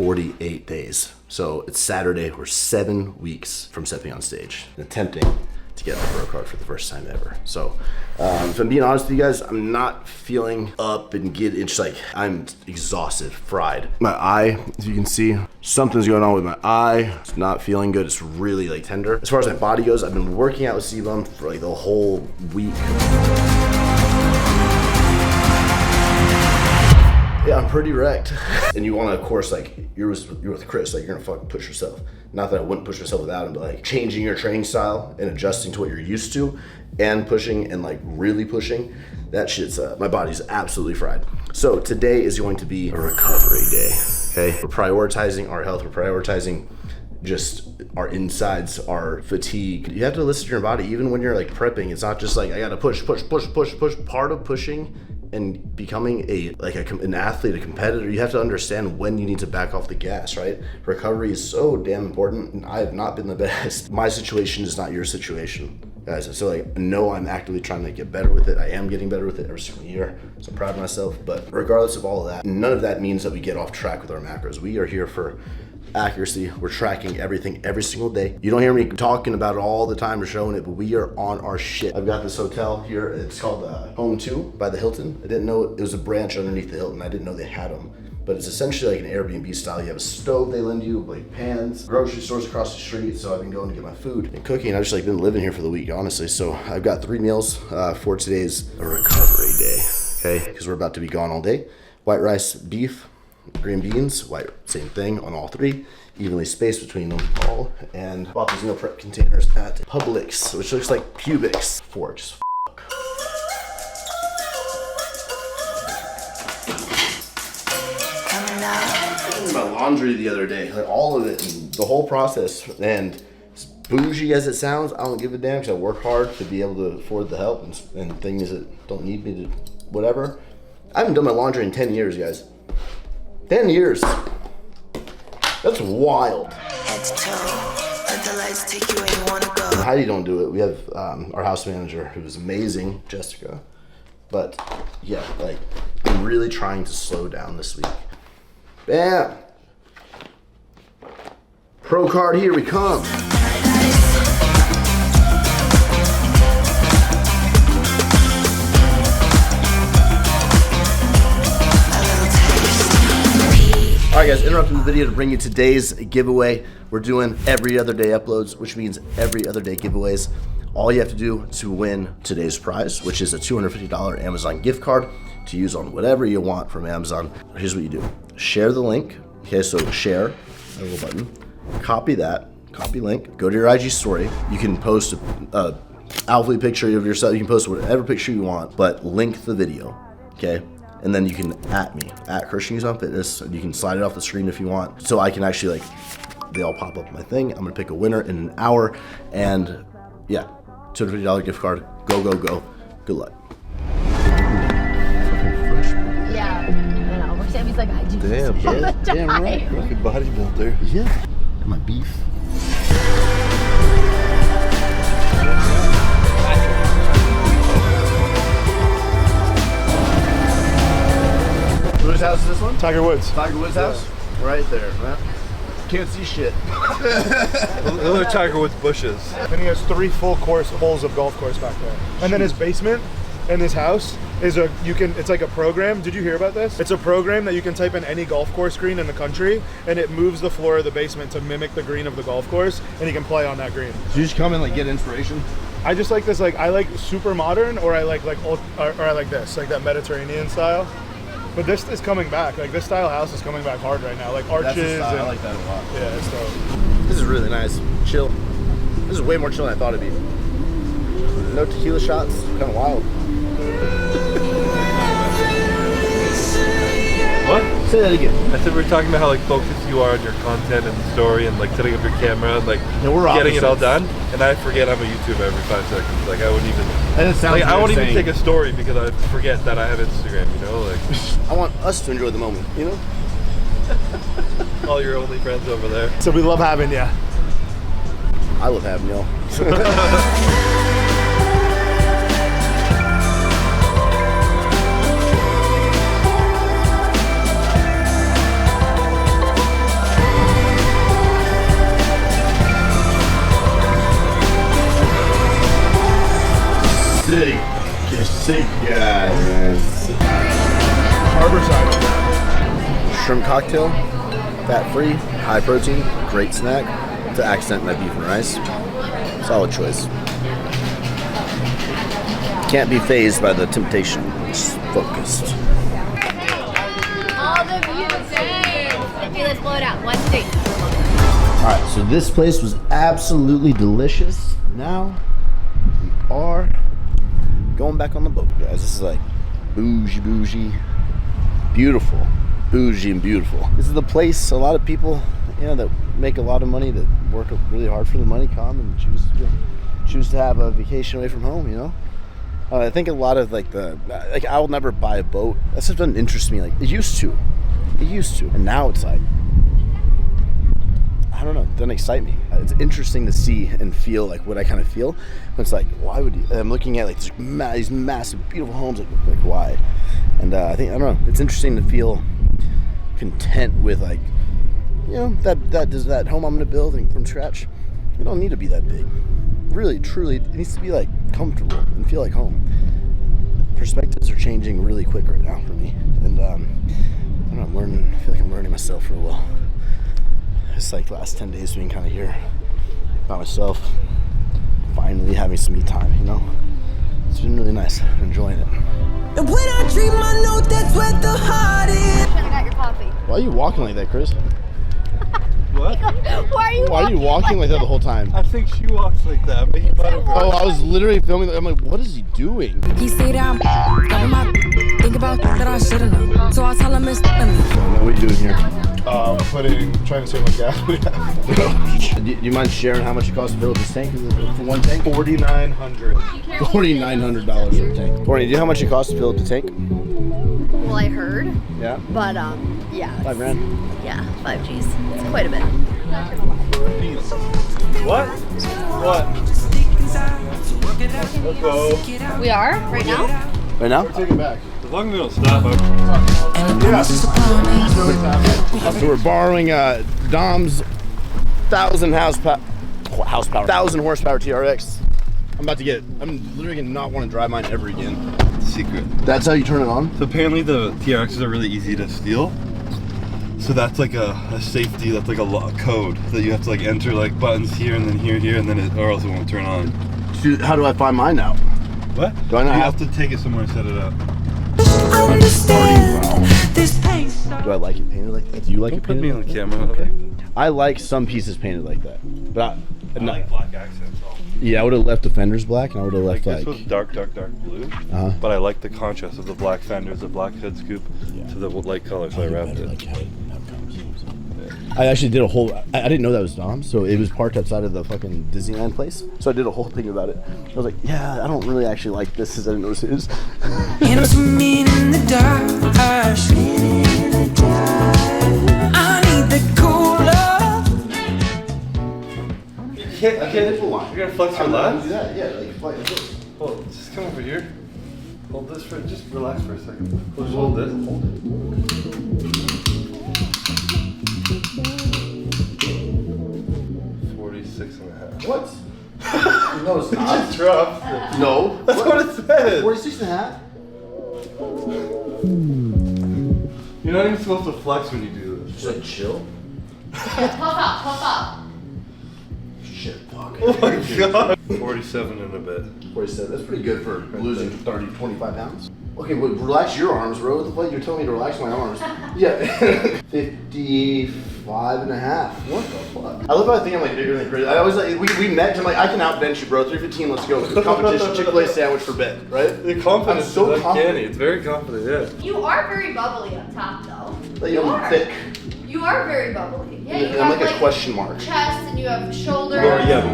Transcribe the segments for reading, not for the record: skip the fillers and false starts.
48 days. So it's Saturday. We're 7 weeks from stepping on stage and attempting to get the pro card for the first time ever. So if I'm being honest with you guys, I'm not feeling up and it's just like I'm exhausted, fried. My eye, as you can see, something's going on with my eye. It's not feeling good. It's really like tender. As far as my body goes, I've been working out with Cbum for like the whole week. Yeah, I'm pretty wrecked. And you want to, of course, like you're with Chris, like you're gonna fucking push yourself. Not that I wouldn't push myself without him, but like changing your training style and adjusting to what you're used to and pushing and like really pushing, that shit's, my body's absolutely fried. So today is going to be a recovery day, okay? We're prioritizing our health, we're prioritizing just our insides, our fatigue. You have to listen to your body, even when you're like prepping. It's not just like, I gotta push. Part of pushing and becoming an athlete, a competitor, you have to understand when you need to back off the gas, right? Recovery is so damn important, and I have not been the best. My situation is not your situation, guys. So like, no, I'm actively trying to get better with it. I am getting better with it every single year, so I'm proud of myself. But regardless of all of that, none of that means that we get off track with our macros. We are here for accuracy. We're tracking everything every single day. You don't hear me talking about it all the time or showing it, but we are on our shit. I've got this hotel here. It's called Home 2 by the Hilton. I didn't know it was a branch underneath the Hilton. I didn't know they had them, but it's essentially like an Airbnb style. You have a stove they lend you, like pans, grocery stores across the street. So I've been going to get my food and cooking. I've just like been living here for the week, honestly. So I've got 3 meals for today's recovery day, okay? Because we're about to be gone all day. White rice, beef, green beans, white, same thing on all 3, evenly spaced between them all, and bought these meal prep containers at Publix, which looks like Pubics forks. I did my laundry the other day, like all of it, and the whole process, and as bougie as it sounds, I don't give a damn because I work hard to be able to afford the help, and things that don't need me to whatever. I haven't done my laundry in 10 years, guys. 10 years. That's wild. Head to toe, let the lights take you where you wanna go. Heidi don't do it. We have our house manager who's amazing, Jessica. But yeah, like I'm really trying to slow down this week. Bam! Pro card, here we come. All right guys, interrupting the video to bring you today's giveaway. We're doing every other day uploads, which means every other day giveaways. All you have to do to win today's prize, which is a $250 Amazon gift card to use on whatever you want from Amazon. Here's what you do. Share the link. Okay, so share, a little button. Copy that, copy link. Go to your IG story. You can post a Alphalete picture of yourself. You can post whatever picture you want, but link the video, okay? And then you can @ me, @ChristianGuzman Fitness. You can slide it off the screen if you want. So I can actually they all pop up my thing. I'm gonna pick a winner in an hour. And yeah, $250 gift card. Go, go, go. Good luck. Yeah, I know. Sammy's like, I do this all the time. Damn right. Fucking bodybuilder. Yeah. Got my beef. Whose house is this one? Tiger Woods. Tiger Woods' house? Right there, man. Can't see shit. Those are Tiger Woods bushes. And he has 3 full course holes of golf course back there. And then his basement in his house is it's like a program. Did you hear about this? It's a program that you can type in any golf course green in the country, and it moves the floor of the basement to mimic the green of the golf course, and you can play on that green. So you just come and like get inspiration? I just like this, I like super modern, or I like old, or I like this, like that Mediterranean style. But this is coming back. Like this style house is coming back hard right now. Like arches. That's the style. I like that a lot. Yeah, it's dope. This is really nice. Chill. This is way more chill than I thought it'd be. No tequila shots. Kind of wild. What? Say that again. I said we were talking about how like focused you are on your content and the story and like setting up your camera and like we're getting it all done. And I forget I'm a YouTuber every 5 seconds. Like I wouldn't even. That sounds like I won't even take a story because I forget that I have Instagram. You know, like. I want us to enjoy the moment. You know. All your only friends over there. So we love having you. I love having y'all. sick. You're sick guy, man. Harborside. Shrimp cocktail, fat-free, high protein, great snack to accent my beef and rice. Solid choice. Can't be fazed by the temptation. It's focused. All the views. Okay, let's blow it out. One state. Alright, so this place was absolutely delicious. Now we are going back on the boat, guys. This is like bougie, beautiful. Bougie and beautiful. This is the place a lot of people, that make a lot of money, that work really hard for the money, come and choose to have a vacation away from home, I think a lot of I'll never buy a boat. That stuff doesn't interest me. Like it used to, and now it's like, I don't know, it doesn't excite me. It's interesting to see and feel like what I kind of feel. It's like, why would you? I'm looking at like these massive, beautiful homes. Like why? And I don't know. It's interesting to feel content with that home I'm gonna build from scratch. It don't need to be that big. Really, truly, it needs to be like comfortable and feel like home. Perspectives are changing really quick right now for me, and I feel like I'm learning myself real well. It's like the last 10 days being kind of here by myself, finally having some me time. It's been really nice. I'm enjoying it. And when I dream, I know that's where the heart is. I got your coffee. Why are you walking like that, Chris? What? Why are you walking like that the whole time? I think she walks like that. I'm making fun of her. Oh, I was literally filming. I'm like, what is he doing? He say that I'm think about that I should've known. So I'll tell him it's me. What are you doing here? Trying to save my gas. Do you mind sharing how much it costs to build this tank for one tank? $4,900. $4,900 for a tank. Courtney, do you know how much it costs to build the tank? Well, I heard, Yeah, but yeah. $5,000. Yeah, 5 G's. It's quite a bit. What? Let's go. We are right now. Right now? Take it back. As long as we don't stop, So we're borrowing Dom's 1,000 horsepower TRX. I'm literally gonna not want to drive mine ever again. secret. That's how you turn it on? So apparently the TRXs are really easy to steal. So that's like a safety, that's like a code that you have to like enter like buttons here and then here, and then or else it won't turn on. How do I find mine out? What? Do I know You how? have to take it somewhere and set it up. Do I like it painted like that? Do you like Don't it put painted me like on that? camera. Okay. I like some pieces painted like that, but I like black accents also. yeah, I would have left the fenders black, and I would have left This was dark blue, but I like the contrast of the black fenders, the black hood scoop to the light color, so I wrapped it. I actually did a whole. I didn't know that was Dom, so it was parked outside of the fucking Disneyland place. So I did a whole thing about it. I was like, yeah, I don't really actually like this, because I didn't notice his. I need the cooler. I can't hit the line. You're gonna flex your lats? Yeah, like flex this. Well, just come over here. Hold this for, just relax for a second. Just hold this. Hold it. 46.5. What? No, it's not. Just dropped. No. That's what it said. 46 and a half? You're not even supposed to flex when you do this. Just like chill. Puff up. Shit, fuck. Oh my god. 47 and a bit. 47. That's pretty good for losing 25 pounds. Okay, well, relax your arms, bro. What the fuck? You're telling me to relax my arms. Yeah. 55 and a half. What the fuck? I love how I think I'm like bigger than Chris. I always like, we met, I'm like, I can outbench you, bro. 315, let's go. Competition, Chick-fil-A sandwich for bed, right? The confidence I'm so is confident. uncanny. It's very confident, yeah. You are very bubbly up top, though. Like, You I'm are. thick. You are very bubbly. Yeah, you I'm have like a question mark. chest and you have shoulders. Or yeah.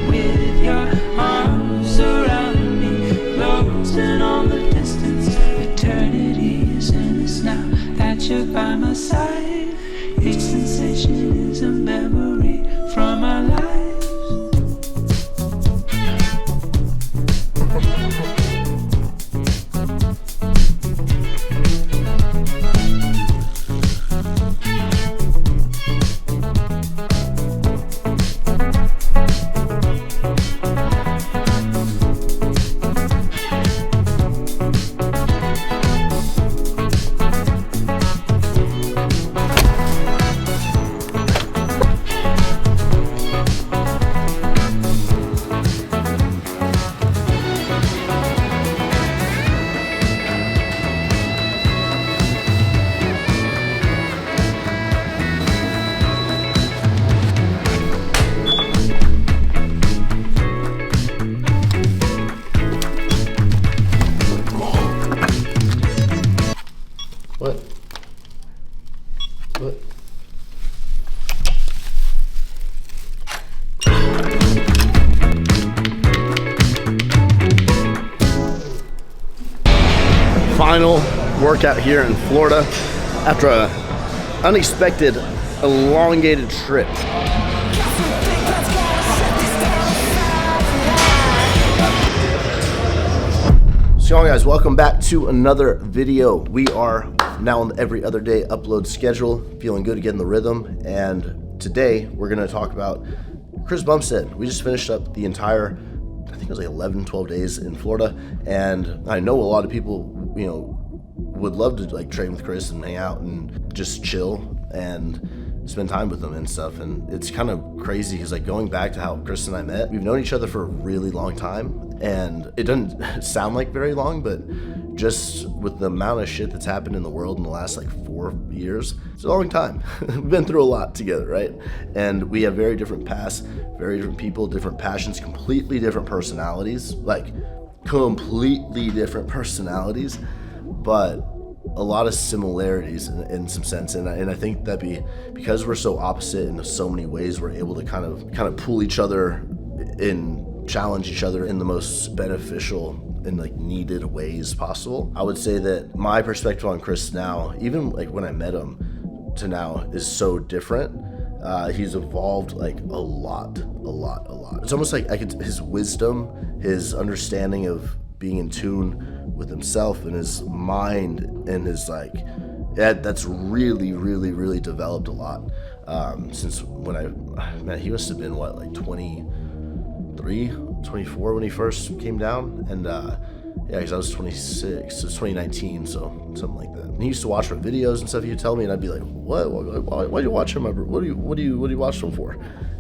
With your arms around me, closing on the distance. Eternity is in us now that you're by my side. Each sensation is a memory from our lives. final workout here in Florida after a unexpected elongated trip. So y'all guys, welcome back to another video. We are now on the every other day upload schedule, feeling good to get in the rhythm, and today we're gonna talk about Chris Bumstead. We just finished up the entire, I think it was like 11, 12 days in Florida, and I know a lot of people, you know, would love to like train with Chris and hang out and just chill and spend time with him and stuff. And it's kind of crazy because like going back to how Chris and I met, we've known each other for a really long time, and it doesn't sound like very long, but just with the amount of shit that's happened in the world in the last like 4 years, it's a long time. We've been through a lot together, right? And we have very different paths, very different people, different passions, completely different personalities, like completely different personalities, but a lot of similarities in some sense. And I think that because we're so opposite in so many ways, we're able to kind of pull each other in, challenge each other in the most beneficial and like needed ways possible. I would say that my perspective on Chris now, even like when I met him to now, is so different. He's evolved like a lot. It's almost like his wisdom, his understanding of being in tune with himself and his mind and his like, that's really developed a lot since when he must have been what, like 23, 24 when he first came down. And yeah, because I was 26, so it's 2019, so something like that. And he used to watch my videos and stuff. He'd tell me, and I'd be like, "What? Why do you watch him? What do you watch him for?"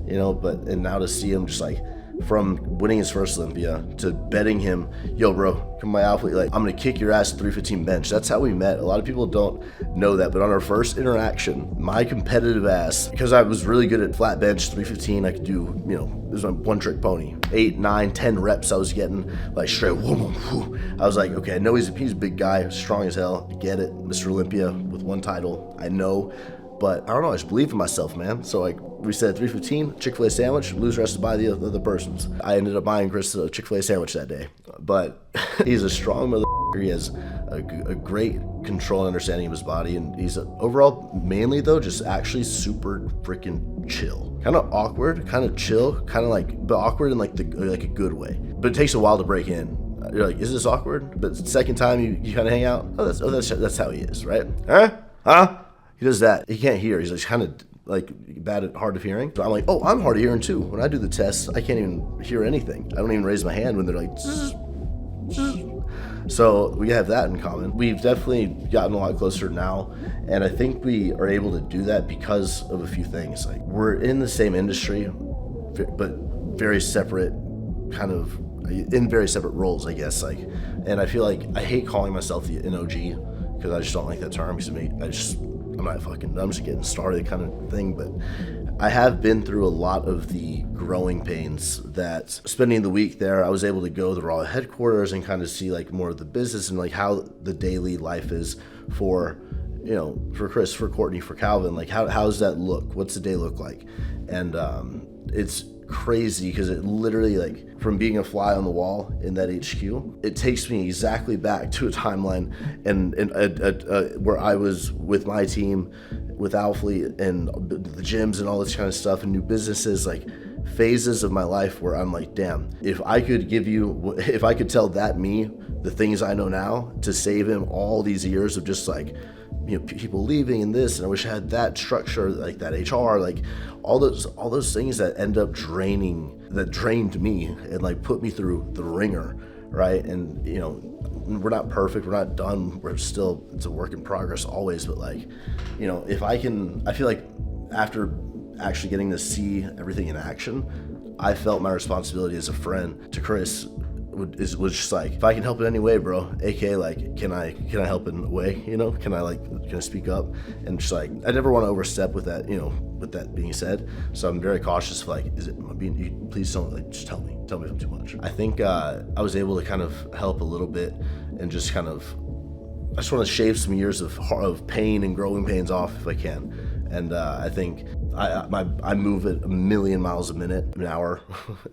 You know. And now to see him just like from winning his first Olympia to betting him, "Yo, bro, come my Alphalete, like I'm gonna kick your ass at 315 bench." That's how we met. A lot of people don't know that, but on our first interaction, my competitive ass, because I was really good at flat bench 315, I could do, you know, it was my one trick pony. 8, 9, 10 reps I was getting like straight. I was like, okay, I know he's a big guy, strong as hell. I get it, Mr. Olympia with 1 title, I know. But I don't know, I just believe in myself, man. So like we said, 315, Chick-fil-A sandwich, loser has to buy the other person's. I ended up buying Chris a Chick-fil-A sandwich that day. But he's a strong motherfucker. He has a great control and understanding of his body. And he's overall, mainly though, just actually super freaking chill. Kind of awkward, kind of chill, kind of like, but awkward in like a good way. But it takes a while to break in. You're like, is this awkward? But the second time you kind of hang out, that's how he is, right? Huh? He does that. He can't hear. He's like kind of like hard of hearing. So I'm like, oh, I'm hard of hearing too. When I do the tests, I can't even hear anything. I don't even raise my hand when they're like, zzz, zzz. So we have that in common. We've definitely gotten a lot closer now, and I think we are able to do that because of a few things. Like we're in the same industry, but very separate, kind of in very separate roles, I guess. Like, and I feel like I hate calling myself the NOG because I just don't like that term. Because I'm just getting started kind of thing. But I have been through a lot of the growing pains that spending the week there, I was able to go to the Alphalete Headquarters and kind of see like more of the business and like how the daily life is for, you know, for Chris, for Courtney, for Calvin. Like how does that look? What's the day look like? And it's crazy because it literally, like, from being a fly on the wall in that HQ, it takes me exactly back to a timeline and where I was with my team, with Alphalete and the gyms and all this kind of stuff and new businesses, like phases of my life where I'm like, damn, if I could tell that me the things I know now to save him all these years of just like, you know, people leaving and this, and I wish I had that structure, like that HR, like all those things that end up drained me and like put me through the ringer, right? And you know, we're not perfect, we're not done, it's a work in progress always, but like, you know, I feel like after actually getting to see everything in action, I felt my responsibility as a friend to Chris was just like, if I can help in any way, bro, aka like, can I help in a way, you know, can I speak up? And just like, I never want to overstep with that, you know, with that being said. So I'm very cautious of like, please don't, like, just tell me if I'm too much. I think I was able to kind of help a little bit and just kind of, I just want to shave some years of pain and growing pains off if I can. And I think I move at 1,000,000 miles a minute, an hour,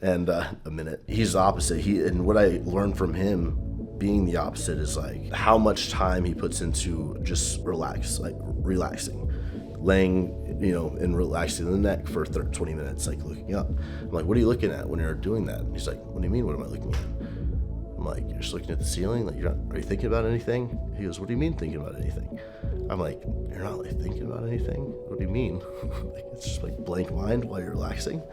and a minute. He's the opposite. And what I learned from him being the opposite is like how much time he puts into just relaxing, laying, you know, and relaxing the neck for 20 minutes, like looking up. I'm like, what are you looking at when you're doing that? And he's like, what do you mean, what am I looking at? I'm like, you're just looking at the ceiling? Like, are you thinking about anything? He goes, what do you mean thinking about anything? I'm like, you're not like thinking about anything? What do you mean? Like, it's just like blank mind while you're relaxing.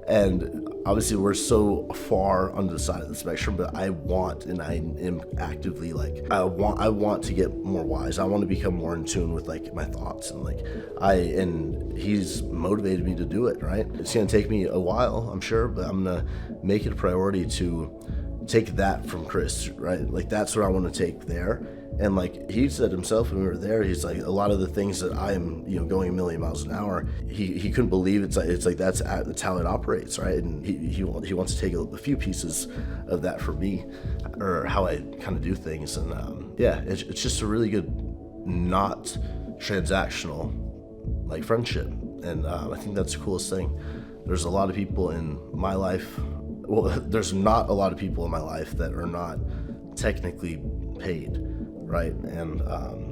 And obviously we're so far on the side of the spectrum, but I am actively like, I want to get more wise. I want to become more in tune with like my thoughts, and like and he's motivated me to do it, right? It's gonna take me a while, I'm sure, but I'm gonna make it a priority to take that from Chris, right? Like that's what I want to take there. And like he said himself when we were there, he's like, a lot of the things that I am, you know, going a million miles an hour, he couldn't believe it's like that's how it operates, right? And he wants to take a few pieces of that for me, or how I kind of do things. And yeah, it's just a really good, not transactional like friendship. And I think that's the coolest thing. There's a lot of people in my life. Well, there's not a lot of people in my life that are not technically paid, right? And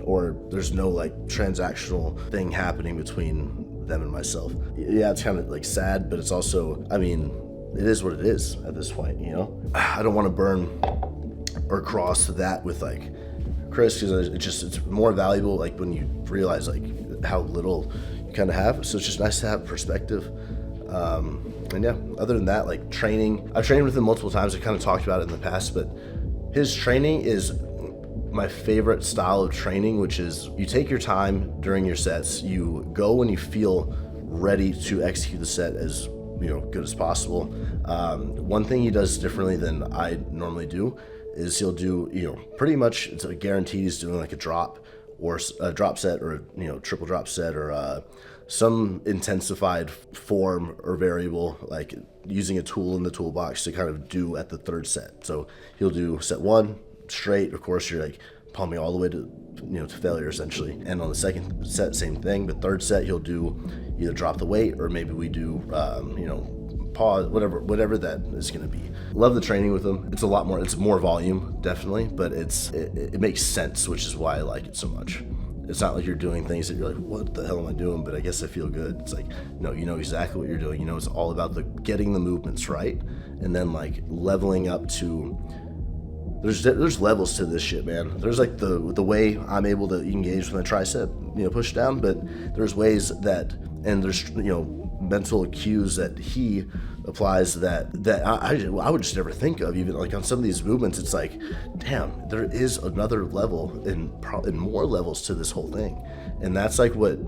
or there's no like transactional thing happening between them and myself. Yeah, it's kind of like sad, but it's also, I mean, it is what it is at this point, you know? I don't want to burn or cross that with like Chris, because it's more valuable like when you realize like how little you kind of have. So it's just nice to have perspective. And yeah, other than that, like training, I've trained with him multiple times. I kind of talked about it in the past, but his training is my favorite style of training, which is you take your time during your sets, you go when you feel ready to execute the set as, you know, good as possible. One thing he does differently than I normally do is he'll do, you know, pretty much it's a guarantee he's doing like a drop or a drop set, or, you know, triple drop set, or some intensified form or variable, like using a tool in the toolbox to kind of do at the third set. So he'll do set one straight, of course you're like pumping all the way to, you know, to failure essentially. And on the second set, same thing, but third set he'll do either drop the weight, or maybe we do, you know, pause, whatever that is going to be. Love the training with him. It's a lot more, it's more volume definitely, but it makes sense, which is why I like it so much. It's not like you're doing things that you're like, what the hell am I doing? But I guess I feel good. It's like, no, you know exactly what you're doing. You know, it's all about getting the movements right, and then like leveling up to, there's levels to this shit, man. There's like the way I'm able to engage with my tricep, you know, push down, but there's ways that, and there's, you know, mental cues that he applies that I would just never think of. Even like on some of these movements, it's like, damn, there is another level and more levels to this whole thing. And that's like what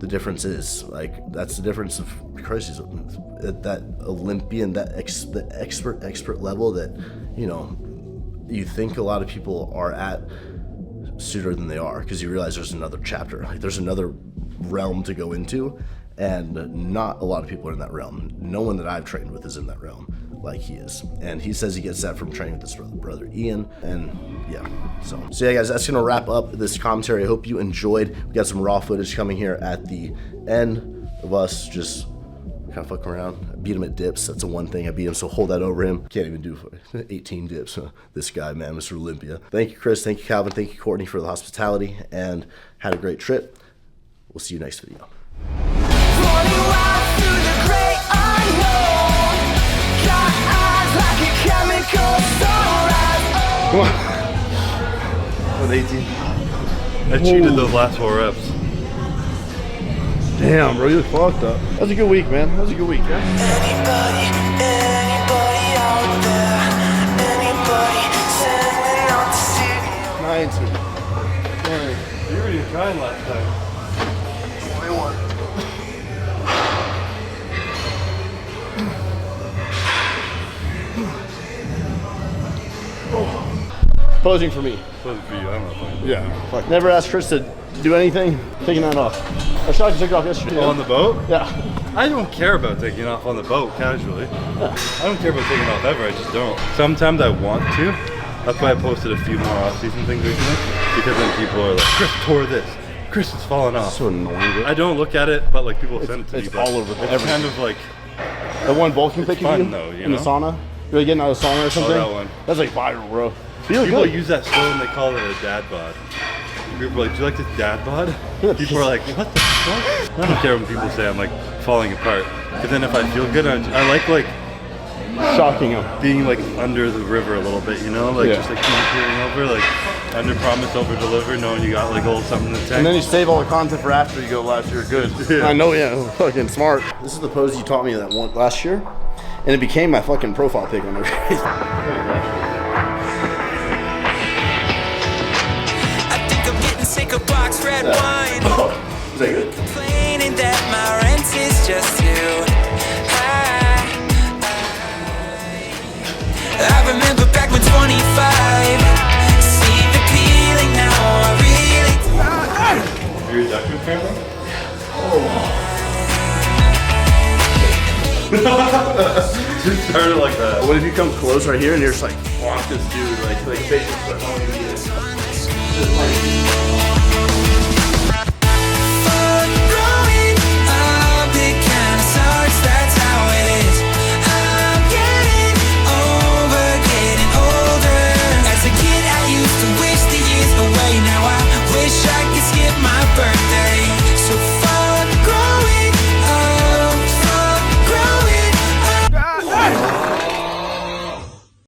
the difference is. Like that's the difference of Chris's, that Olympian, that the expert level that, you know, you think a lot of people are at sooner than they are, because you realize there's another chapter, like there's another realm to go into, and not a lot of people are in that realm. No one that I've trained with is in that realm like he is, and he says he gets that from training with his brother Ian. And yeah, so yeah guys, that's gonna wrap up this commentary. I hope you enjoyed. We got some raw footage coming here at the end of us just kind of fucking around. I beat him at dips. That's the one thing I beat him, so hold that over him. Can't even do 18 dips. This guy, man, Mr. Olympia. Thank you, Chris. Thank you, Calvin. Thank you, Courtney, for the hospitality, and had a great trip. We'll see you next video. Running wild through the great unknown. Got eyes like a chemical sunrise. Come on. With 18. I cheated those last 4 reps. Damn, bro, you fucked up. That was a good week, man. That was a good week, yeah? Anybody out there? Anybody sending out to see? 19. You were even trying last time. 21. Posing for me. Supposed to be, I don't know. Yeah. Fuck. Never asked Chris to do anything. Taking that off. I tried to take it off yesterday. On the boat? Yeah. I don't care about taking off on the boat casually. Yeah. I don't care about taking off ever, I just don't. Sometimes I want to. That's why I posted a few more off-season things recently. Because then people are like, Chris tore this. Chris is falling off. So annoying. I don't look at it, but like people send it to me. It's all over. It's kind of like, that one bulking pic of fun you though, you in know? the sauna. You're like getting out of the sauna or something. Oh, that one. That's like viral, bro. Feel People good. use that still and they call it a dad bod. People are like, do you like this dad bod? People are like, what the fuck? I don't care when people say I'm like falling apart. But then if I feel good, I like Shocking him. being like under the river a little bit, you know? Like just like peering over, like under promise, over deliver, knowing you got like a little something in the tank. And then you save all the content for after you go last year. Good. Yeah. I know, yeah, fucking smart. This is the pose you taught me that one last year, and it became my fucking profile pic on my face. I think I'm getting sick of box red wine. Is that good? Complaining that my rent is just too high. I remember back when 25 seemed appealing. Now I really You're a Dutchman family? Just started like that. What if you come close right here and you're just like, fuck this dude, like Facebook, like, oh, you need it. Just like,